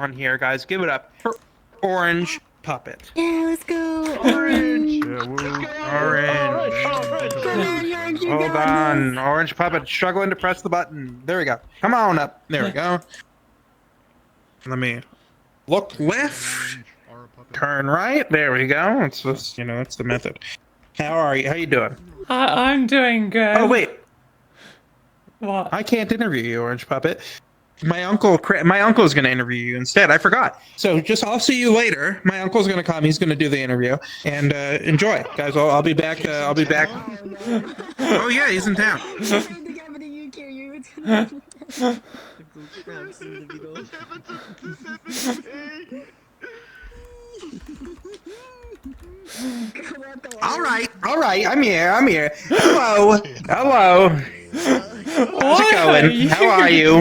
on here, guys. Give it up for Orange Puppet. Yeah, let's go. Orange. Orange. Come on, Orange, you Hold got on. this. Orange Puppet struggling to press the button. There we go. Come on up. There we go. Let me look left. Turn right. There we go. It's just, that's the method. How are you? How you doing? I'm doing good. Oh, wait. What? I can't interview you, Orange Puppet. My uncle is going to interview you instead. I forgot. So I'll see you later. My uncle's going to come. He's going to do the interview. And enjoy, guys. I'll be back. I'll be back. Oh, yeah, he's in town. All right. I'm here. Hello. How's it going? How are you?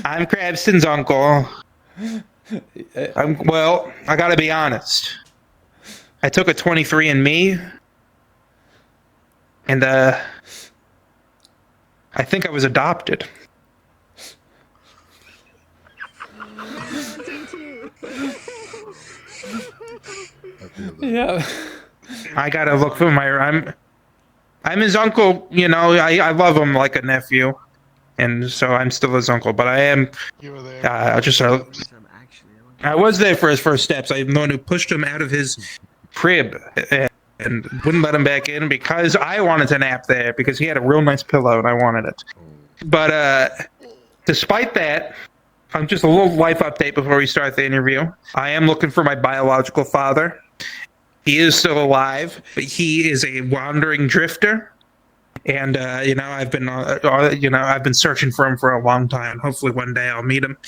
I'm Krabston's uncle. I gotta be honest. I took a 23andMe, and I think I was adopted. Yeah. I gotta look for I'm his uncle, I love him like a nephew, and so I'm still his uncle, but I am, I was there for his first steps. I'm the one who pushed him out of his crib and wouldn't let him back in because I wanted to nap there because he had a real nice pillow and I wanted it. But despite that, just a little life update before we start the interview. I am looking for my biological father. He is still alive, but he is a wandering drifter, and I've been searching for him for a long time. Hopefully, one day I'll meet him.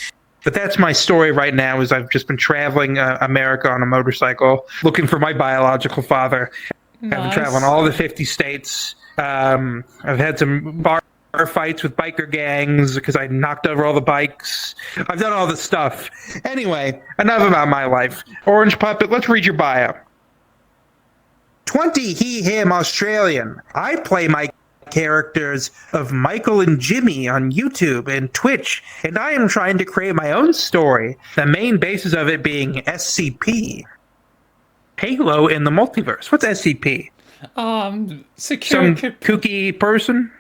But that's my story right now. Is I've just been traveling America on a motorcycle, looking for my biological father. Nice. I've been traveling all the 50 states. I've had some bar fights with biker gangs because I knocked over all the bikes. I've done all the stuff. Anyway, enough about my life. Orange Puppet, let's read your bio. 20 he, him, Australian. I play my characters of Michael and Jimmy on YouTube and Twitch, and I am trying to create my own story, the main basis of it being SCP. Halo in the multiverse. What's SCP? Some kooky person?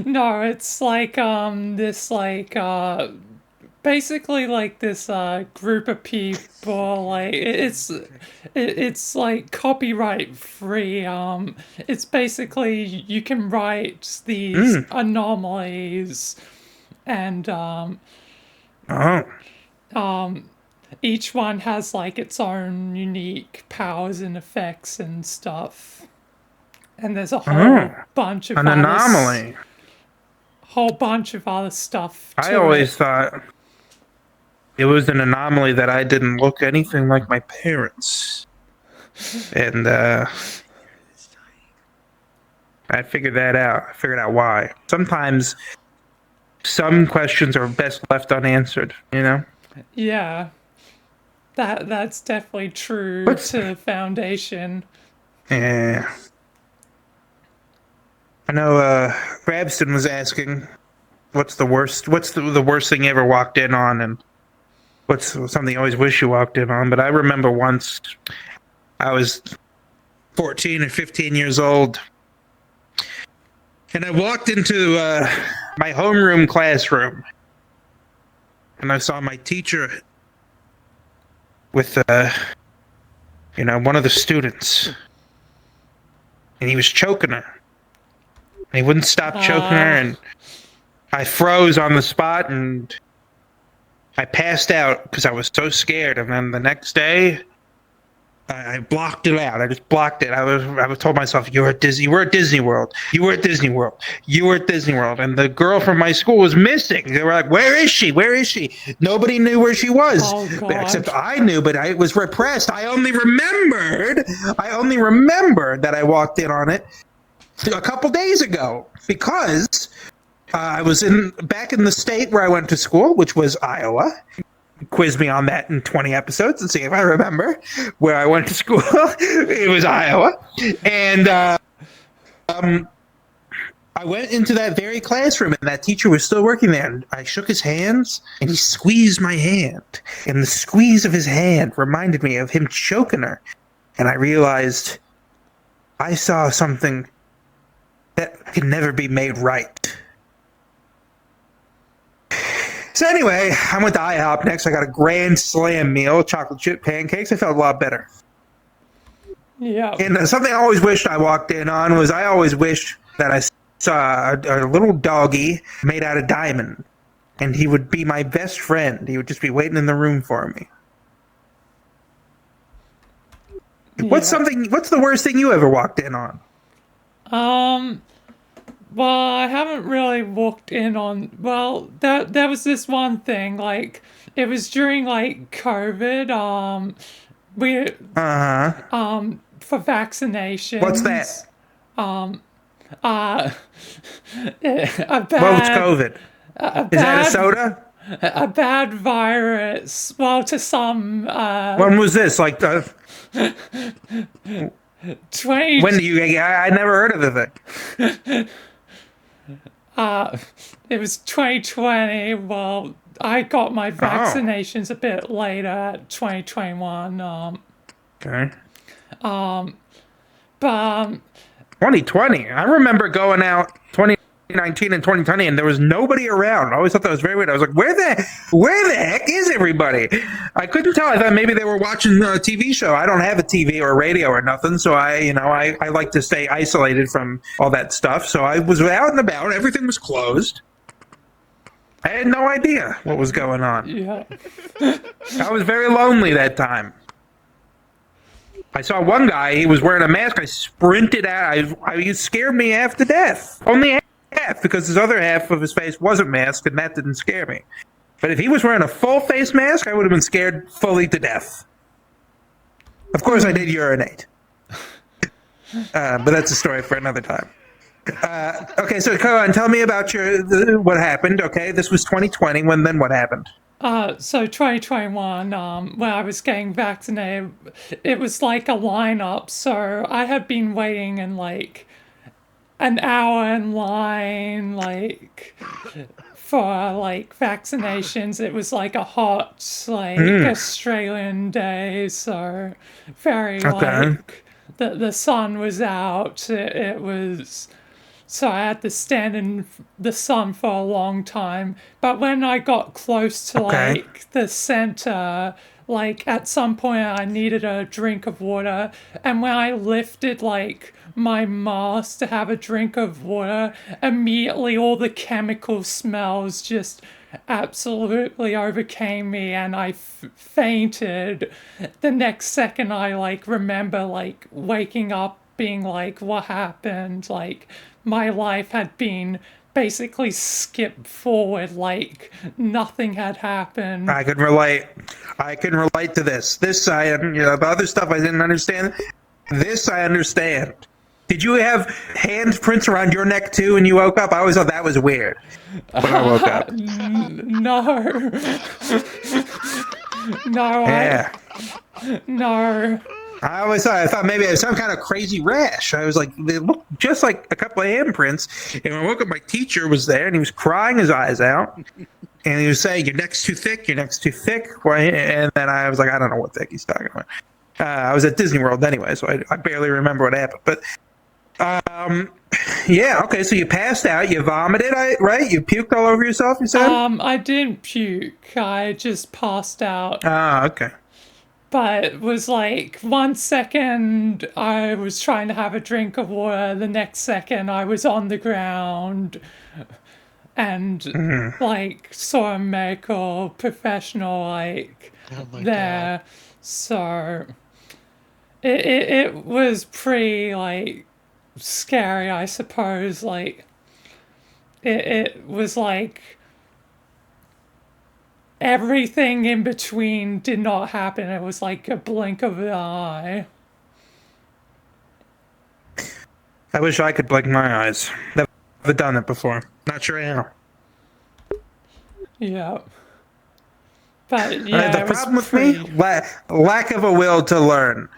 No, it's like basically like this group of people, like it's like copyright free. It's basically you can write these anomalies, and each one has like its own unique powers and effects and stuff. And there's a whole bunch of anomaly. Whole bunch of other stuff. I always thought it was an anomaly that I didn't look anything like my parents. And I figured that out. I figured out why. Sometimes some questions are best left unanswered, Yeah. That's definitely true to Foundation. Yeah. I know Krabston was asking what's the worst thing you ever walked in on, and what's something you always wish you walked in on. But I remember once I was 14 or 15 years old, and I walked into my homeroom classroom, and I saw my teacher with one of the students, and he was choking her. He wouldn't stop choking her, and I froze on the spot, and I passed out because I was so scared. And then the next day, I blocked it out. I just blocked it. I told myself, "You were at Disney World. You were at Disney World. You were at Disney World." And the girl from my school was missing. They were like, "Where is she? Where is she?" Nobody knew where she was, except I knew, but it was repressed. I only remembered that I walked in on it a couple days ago because I was back in the state where I went to school, which was Iowa. Quiz me on that in 20 episodes and see if I remember where I went to school. It was Iowa. And I went into that very classroom, and that teacher was still working there. And I shook his hands, and he squeezed my hand. And the squeeze of his hand reminded me of him choking her. And I realized I saw something that can never be made right. So anyway, I went to IHOP next. I got a Grand Slam meal, chocolate chip pancakes. I felt a lot better. Yeah. And something I always wished I walked in on was I always wished that I saw a little doggy made out of diamond, and he would be my best friend. He would just be waiting in the room for me. What's the worst thing you ever walked in on? Well, I haven't really walked in on. Well, there was this one thing. Like, it was during like COVID. We for vaccinations. What's that? A bad. Well, it's COVID. Is that a soda? A bad virus. Well, to some. When was this? Like 20. when do you? I never heard of the thing. It was 2020. Well, I got my vaccinations a bit later at 2021. Okay. But 2020. I remember going out 2019 and 2020, and there was nobody around. I always thought that was very weird. I was like, where the heck is everybody? I couldn't tell. I thought maybe they were watching a TV show. I don't have a TV or radio or nothing, so I like to stay isolated from all that stuff. So I was out and about. Everything was closed. I had no idea what was going on. yeah. I was very lonely that time. I saw one guy, he was wearing a mask. I sprinted out. He scared me half to death. Only half, because his other half of his face wasn't masked, and that didn't scare me. But if he was wearing a full face mask, I would have been scared fully to death. Of course, I did urinate. But that's a story for another time. Okay, so go on. Tell me about what happened. Okay, this was 2020. Then what happened? So 2021, when I was getting vaccinated, it was like a lineup. So I had been waiting in like an hour in line, like for like vaccinations. It was like a hot, like Australian day, so very like the sun was out. It was. So I had to stand in the sun for a long time. But when I got close to like the center, like at some point I needed a drink of water. And when I lifted like my mask to have a drink of water, immediately all the chemical smells just absolutely overcame me, and I fainted. The next second I like remember like waking up being like, what happened? Like, my life had been basically skipped forward, like nothing had happened. I can relate. I can relate to this. The other stuff I didn't understand. This I understand. Did you have handprints around your neck too when you woke up? I always thought that was weird when I woke up. No. No. Yeah. No. I thought maybe it was some kind of crazy rash. I was like, they looked just like a couple of handprints. And when I woke up, my teacher was there, and he was crying his eyes out. And he was saying, your neck's too thick, your neck's too thick. And then I was like, I don't know what thick he's talking about. I was at Disney World anyway, so I barely remember what happened. But, yeah, okay, so you passed out, you vomited, right? You puked all over yourself, you said? I didn't puke. I just passed out. Ah, okay. But it was like 1 second I was trying to have a drink of water, the next second I was on the ground and like saw a medical professional like there. God. So it was pretty like scary, I suppose. Like it was like everything in between did not happen. It was like a blink of an eye. I wish I could blink my eyes. Never done it before. Not sure how. Yeah. But yeah, the problem with me, lack of a will to learn.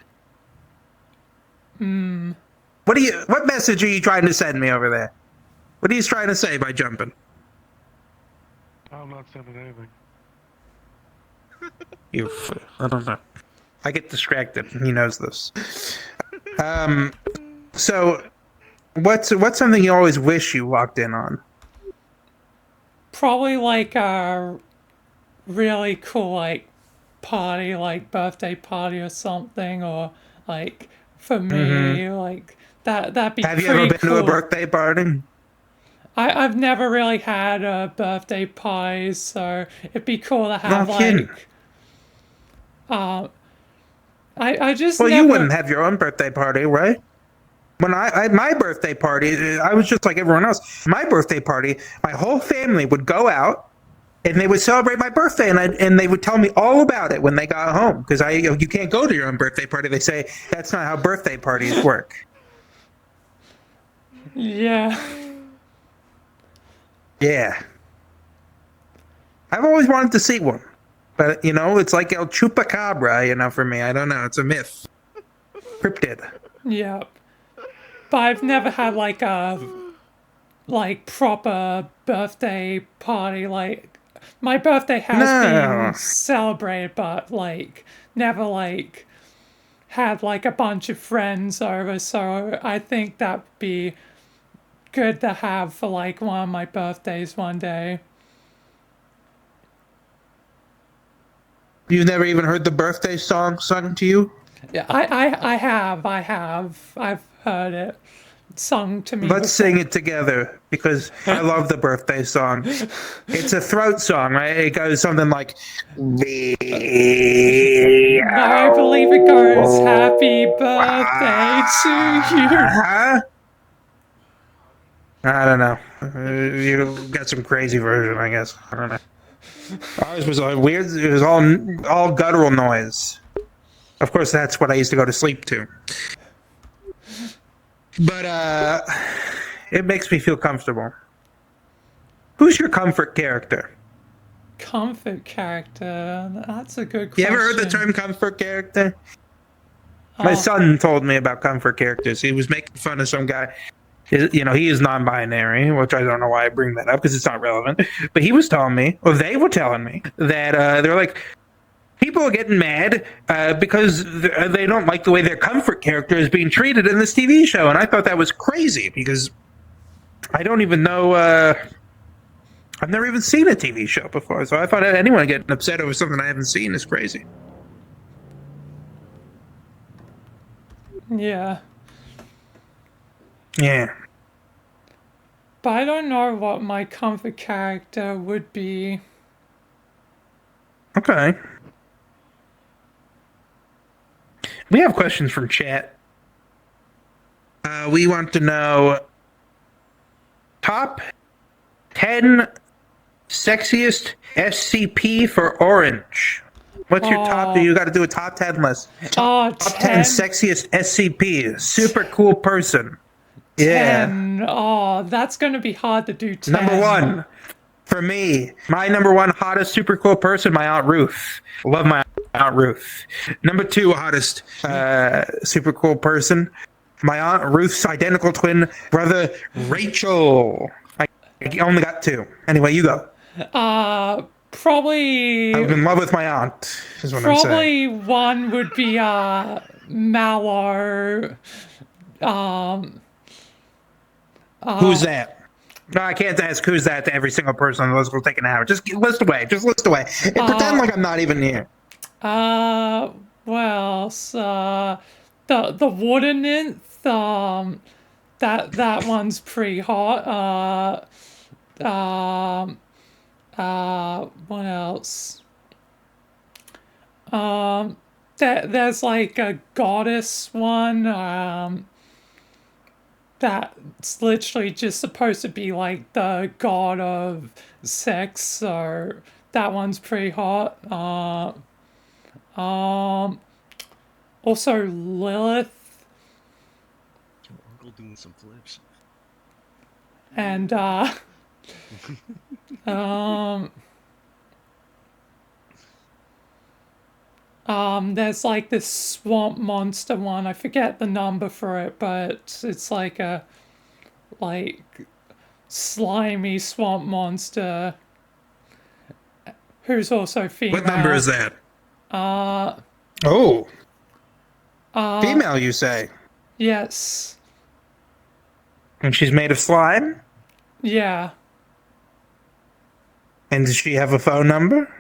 What message are you trying to send me over there? What are you trying to say by jumping? I'm not saying anything. I don't know. I get distracted. He knows this. So what's something you always wish you walked in on? Probably like a really cool like party, like birthday party or something, or like for me, like that'd be Have you ever pretty been to a cool. birthday party? I've never really had a birthday party, so it'd be cool to No have kidding. like I just Well, you never. wouldn't have your own birthday party, right? When I my birthday party, I was just like everyone else. My birthday party, my whole family would go out and they would celebrate my birthday, and they would tell me all about it when they got home because you can't go to your own birthday party. They say that's not how birthday parties work. Yeah. Yeah, I've always wanted to see one, but it's like El Chupacabra. For me, I don't know. It's a myth, cryptid. Yeah. But I've never had like a like proper birthday party. Like my birthday has been No, celebrated, but like never like had like a bunch of friends over. So I think that'd be good to have for like one of my birthdays one day. you've never even heard the birthday song sung to you. Yeah, I've heard it sung to me Let's before. sing it together because I love the birthday song. It's a throat song, right? It goes something like, No, I believe it goes, "Happy birthday to you." Huh? I don't know. You got some crazy version, I guess. I don't know. Ours was all weird. It was all guttural noise. Of course, that's what I used to go to sleep to. But it makes me feel comfortable. Who's your comfort character? Comfort character. That's a good You question. ever heard the term comfort character? My son told me about comfort characters. He was making fun of some guy. He is non-binary, which I don't know why I bring that up because it's not relevant. But he was telling me, or they were telling me, that they're like, people are getting mad because they don't like the way their comfort character is being treated in this TV show. And I thought that was crazy because I don't even know. I've never even seen a TV show before. So I thought anyone getting upset over something I haven't seen is crazy. Yeah. Yeah. But I don't know what my comfort character would be. Okay. We have questions from chat. We want to know top 10 sexiest SCP for Orange. What's your top? You got to do a top 10 list. Oh, Top 10 sexiest SCP. Super cool person. Yeah. 10. Oh, that's going to be hard to do 10. Number one. For me, my number one hottest super cool person, my Aunt Ruth. Love my Aunt Ruth. Number two hottest super cool person, my Aunt Ruth's identical twin brother, Rachel. I only got two. Anyway, you go. Probably. I'm in love with my aunt, is what I'm saying. Probably one would be Mallow. Who's that? No, I can't ask who's that to every single person on the list. Will take an hour. Just list away. Just list away. And pretend like I'm not even here. Well, so the water nymph, that one's pretty hot. What else? There's like a goddess one, that's literally just supposed to be like the god of sex, so that one's pretty hot. Also Lilith Your uncle doing some flips. and there's like this swamp monster one. I forget the number for it, but it's like slimy swamp monster who's also female. What number is that? Uh, Oh. Female, you say? yes. And she's made of slime? Yeah. And does she have a phone number?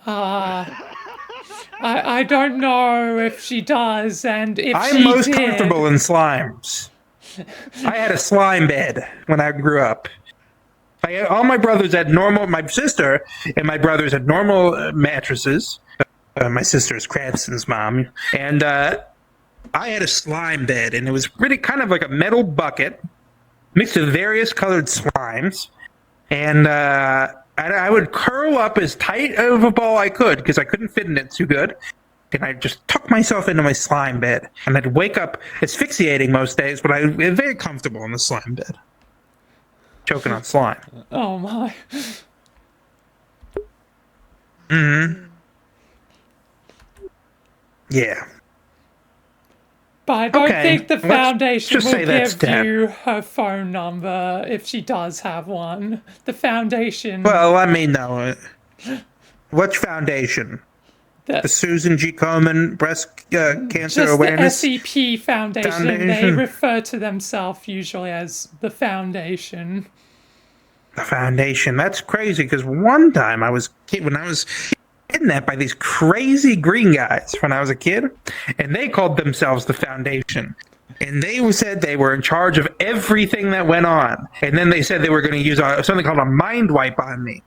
I don't know if she does, and if I'm she most did, comfortable in slimes. I had a slime bed when I grew up. All my brothers had normal. My sister and my brothers had normal mattresses. My sister is Krabston's mom, and I had a slime bed, and it was pretty kind of like a metal bucket mixed with various colored slimes, and I would curl up as tight of a ball I could because I couldn't fit in it too good. And I'd just tuck myself into my slime bed. And I'd wake up asphyxiating most days, but I was very comfortable in the slime bed. Choking on slime. oh my. Yeah. But I don't Okay, think the let's foundation just will say that's give 10. you her phone number if she does have one. The foundation. Well, let me know it. Which foundation? The Susan G. Komen Breast Cancer just Awareness? the SCP Foundation. They Foundation? refer to themselves usually as the Foundation. The foundation. That's crazy because one time when I was kidnapped by these crazy green guys when I was a kid, and they called themselves the Foundation. And they said they were in charge of everything that went on. And then they said they were going to use something called a mind wipe on me.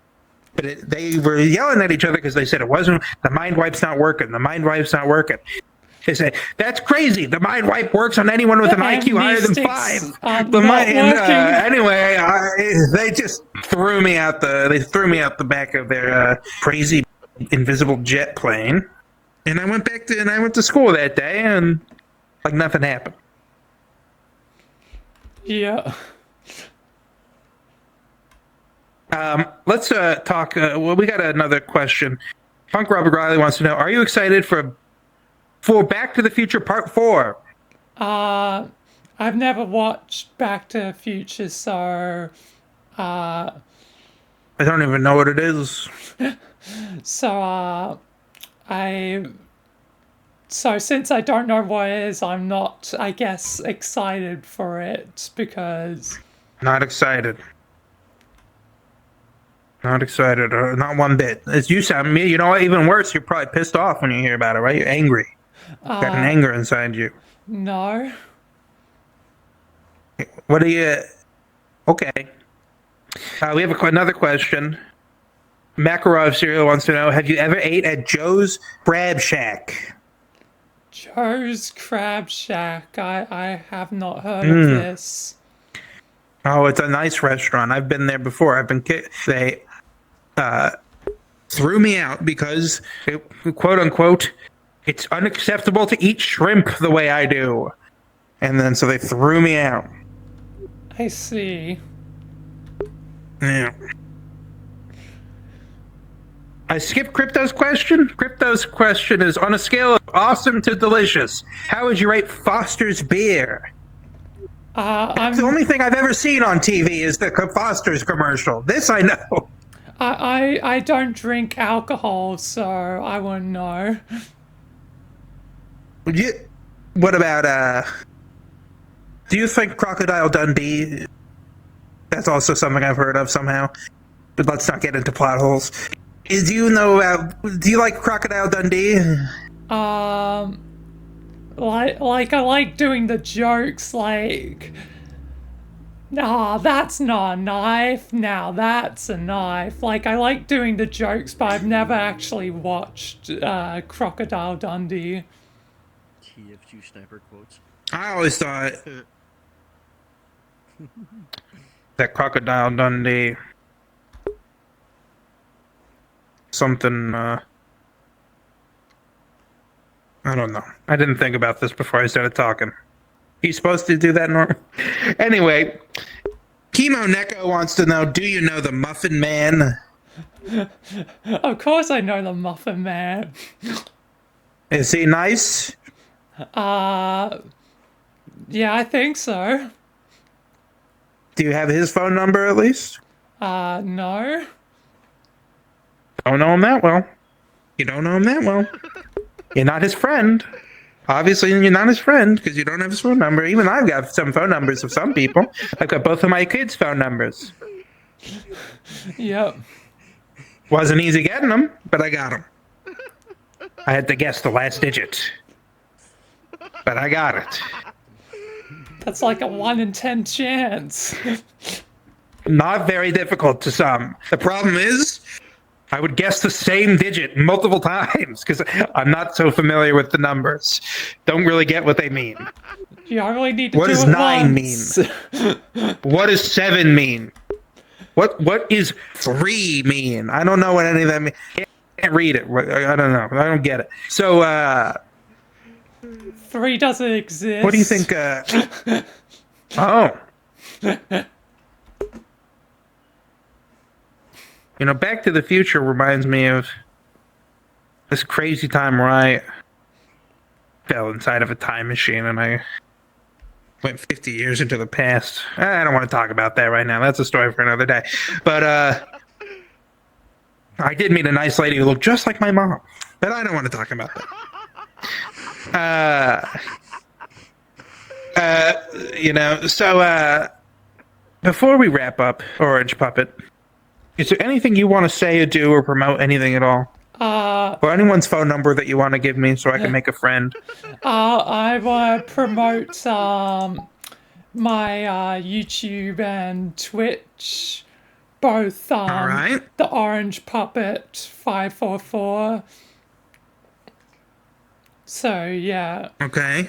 But they were yelling at each other because they said the mind wipe's not working. The mind wipe's not working. They said, that's crazy. The mind wipe works on anyone with an IQ higher than 5. Anyway, they just threw me out the back of their crazy invisible jet plane. And I went to school that day and like nothing happened. Yeah. Let's talk. Well, we got another question. Punk Robert Riley wants to know: are you excited for Back to the Future Part 4? I've never watched Back to the Future, so I don't even know what it is. so since I don't know what it is, I'm not, I guess, excited for it because Not excited. Not excited, not one bit. As you sound, me. You know what? Even worse, you're probably pissed off when you hear about it, right? You're angry. Got an anger inside you. no. What do you? Okay. We have another question. Makarov Cereal wants to know: have you ever ate at Joe's Crab Shack? Joe's Crab Shack. I have not heard of this. Oh, it's a nice restaurant. I've been there before. They threw me out because, quote unquote, it's unacceptable to eat shrimp the way I do. And then so they threw me out. I see. Yeah. I skipped Crypto's question. Crypto's question is: on a scale of awesome to delicious, how would you rate Foster's beer? The only thing I've ever seen on TV is the Foster's commercial. This I know. I don't drink alcohol, so I wouldn't know. What about do you think Crocodile Dundee? That's also something I've heard of somehow. But let's not get into plot holes. Do you like Crocodile Dundee? Like I like doing the jokes like, nah, that's not a knife, now that's a knife. Like, I like doing the jokes, but I've never actually watched Crocodile Dundee. TF2 sniper quotes. I always thought that Crocodile Dundee something I don't know. I didn't think about this before I started talking. He's supposed to do that, Norm? Anyway, Chemo Neko wants to know: do you know the Muffin Man? Of course I know the Muffin Man. Is he nice? Yeah, I think so. Do you have his phone number at least? No. Don't know him that well. You don't know him that well. You're not his friend. Obviously, you're not his friend because you don't have his phone number. Even I've got some phone numbers of some people. I've got both of my kids' phone numbers. Yep. Wasn't easy getting them, but I got them. I had to guess the last digit. But I got it. That's like a 1 in 10 chance. Not very difficult to some. The problem is, I would guess the same digit multiple times because I'm not so familiar with the numbers. Don't really get what they mean. You only need to What do does it 9 once. What does 7 mean? What is 3 mean? I don't know what any of that means. Can't read it. I don't know. I don't get it. So, 3 doesn't exist. what do you think? Oh. You know, Back to the Future reminds me of this crazy time where I fell inside of a time machine and I went 50 years into the past. I don't want to talk about that right now. That's a story for another day. But I did meet a nice lady who looked just like my mom. But I don't want to talk about that. Before we wrap up, Orange Puppet, is there anything you want to say or do or promote anything at all? Or anyone's phone number that you want to give me so I can make a friend? I want to promote my YouTube and Twitch, both All right. the Orange Puppet 544. So yeah. Okay.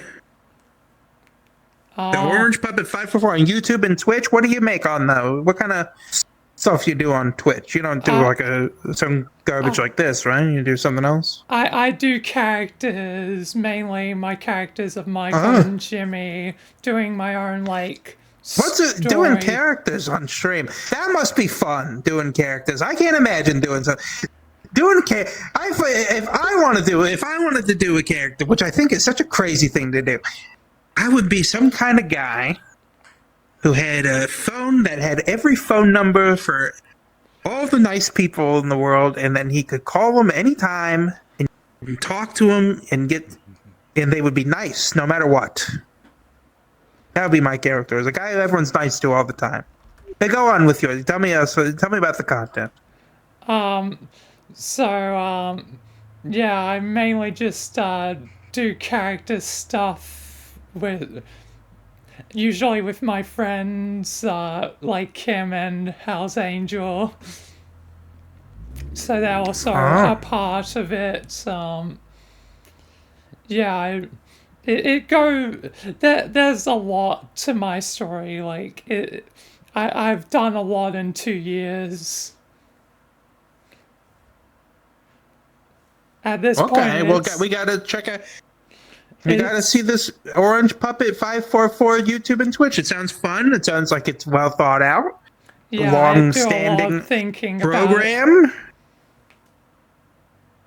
The Orange Puppet 544 on YouTube and Twitch. What do you make on those? What kind of stuff you do on Twitch? You don't do like some garbage like this, right? You do something else? I do characters, mainly my characters of Michael and Jimmy, doing my own like. What's it doing characters on stream? That must be fun doing characters. I can't imagine doing something. If I wanted to do a character, which I think is such a crazy thing to do, I would be some kind of guy who had a phone that had every phone number for all the nice people in the world, and then he could call them anytime and talk to them and they would be nice no matter what. That would be my character, as a guy who everyone's nice to all the time. Hey, go on with yours. Tell me about the content. Yeah, I mainly just do character stuff usually with my friends, like Kim and Hell's Angel. So they're also a part of it. Yeah, there's a lot to my story. Like I've done a lot in 2 years. At this point, well, we gotta check out. We gotta see this Orange Puppet 544 YouTube and Twitch. It sounds fun. It sounds like it's well thought out. Yeah, long-standing I do a lot of thinking program.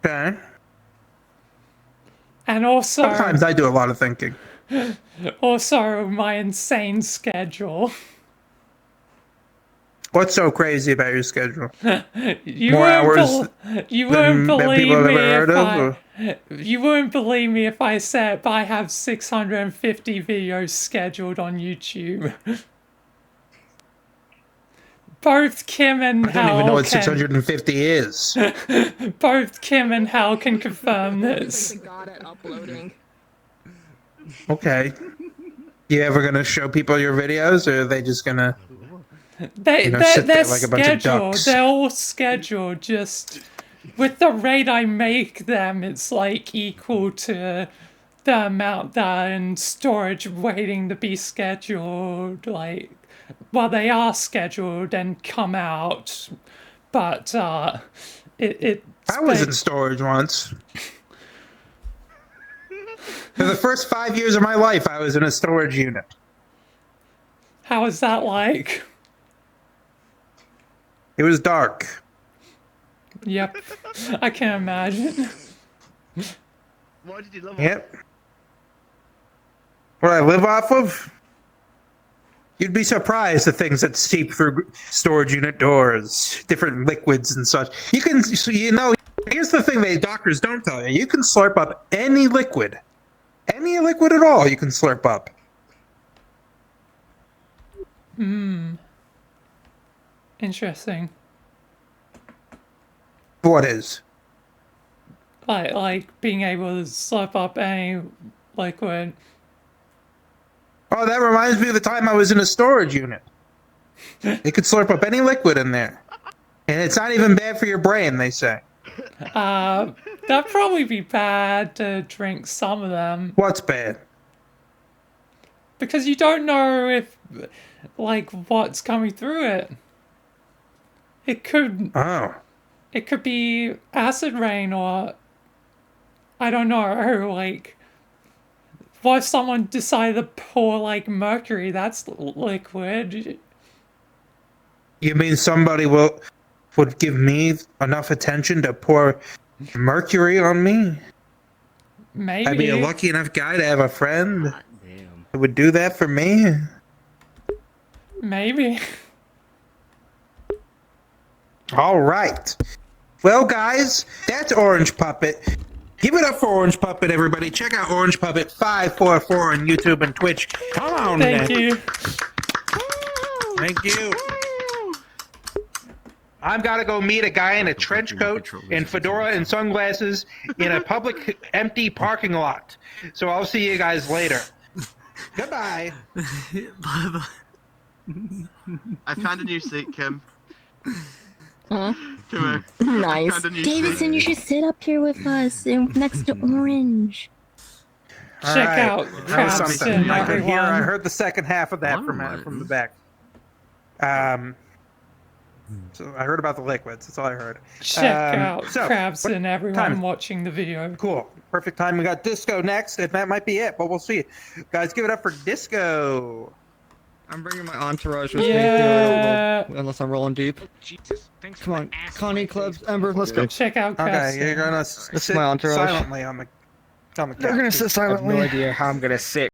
Okay. And also, sometimes I do a lot of thinking. Also, my insane schedule. What's so crazy about your schedule? You More hours wouldn't believe people have me ever heard of? you wouldn't believe me if I said I have 650 videos scheduled on YouTube. Both Kim and Hal. I don't even know what 650 is. Both Kim and Hal can confirm this. Okay. You ever gonna show people your videos, or are they just gonna? They're like a bunch of scheduled. ducks? They're all scheduled. Just with the rate I make them, it's like equal to the amount that are in storage waiting to be scheduled. Like, well, they are scheduled and come out, but I was in storage once. For the first 5 years of my life, I was in a storage unit. How is that like? It was dark. Yep, I can imagine. Why did you live Yep. What I live off of? You'd be surprised the things that seep through storage unit doors, different liquids and such. You can, here's the thing that doctors don't tell you. You can slurp up any liquid at all. You can slurp up. Interesting. What is? Like being able to slurp up any liquid. Oh, that reminds me of the time I was in a storage unit. You could slurp up any liquid in there. And it's not even bad for your brain, they say. That'd probably be bad to drink some of them. What's bad? Because you don't know if, like, what's coming through it. It could be acid rain or, I don't know, like, what if someone decided to pour, like, mercury? That's liquid. You mean somebody would give me enough attention to pour mercury on me? Maybe. I'd be a lucky enough guy to have a friend Damn. who would do that for me. Maybe. All right. Well, guys, that's Orange Puppet. Give it up for Orange Puppet, everybody. Check out Orange Puppet 544 on YouTube and Twitch. Come on, Thank man. you. Thank you. I'm gotta go meet a guy in a trench coat and fedora and sunglasses in a public empty parking lot. So I'll see you guys later. Goodbye. I found a new seat, Kim. Huh? Come here. Nice. Found a new Davidson, seat. you should sit up here with us next to Orange. All Check right. out That was something. Krabston, I could hear. I everyone. heard the second half of that from the back. So I heard about the liquids. That's all I heard. Check out so, Krabston, everyone time? watching the video. Cool. Perfect time. We got Disco next, and that might be it, but we'll see. Guys, give it up for Disco. I'm bringing my entourage with Yeah. me, unless I'm rolling deep. Jesus, thanks Come for on, the ass Connie, wiping. Clubs, Ember, let's go. Check out Krabston. Okay, you're gonna That's sit my entourage. silently on the couch. They're gonna sit I have silently. no idea how I'm gonna sit.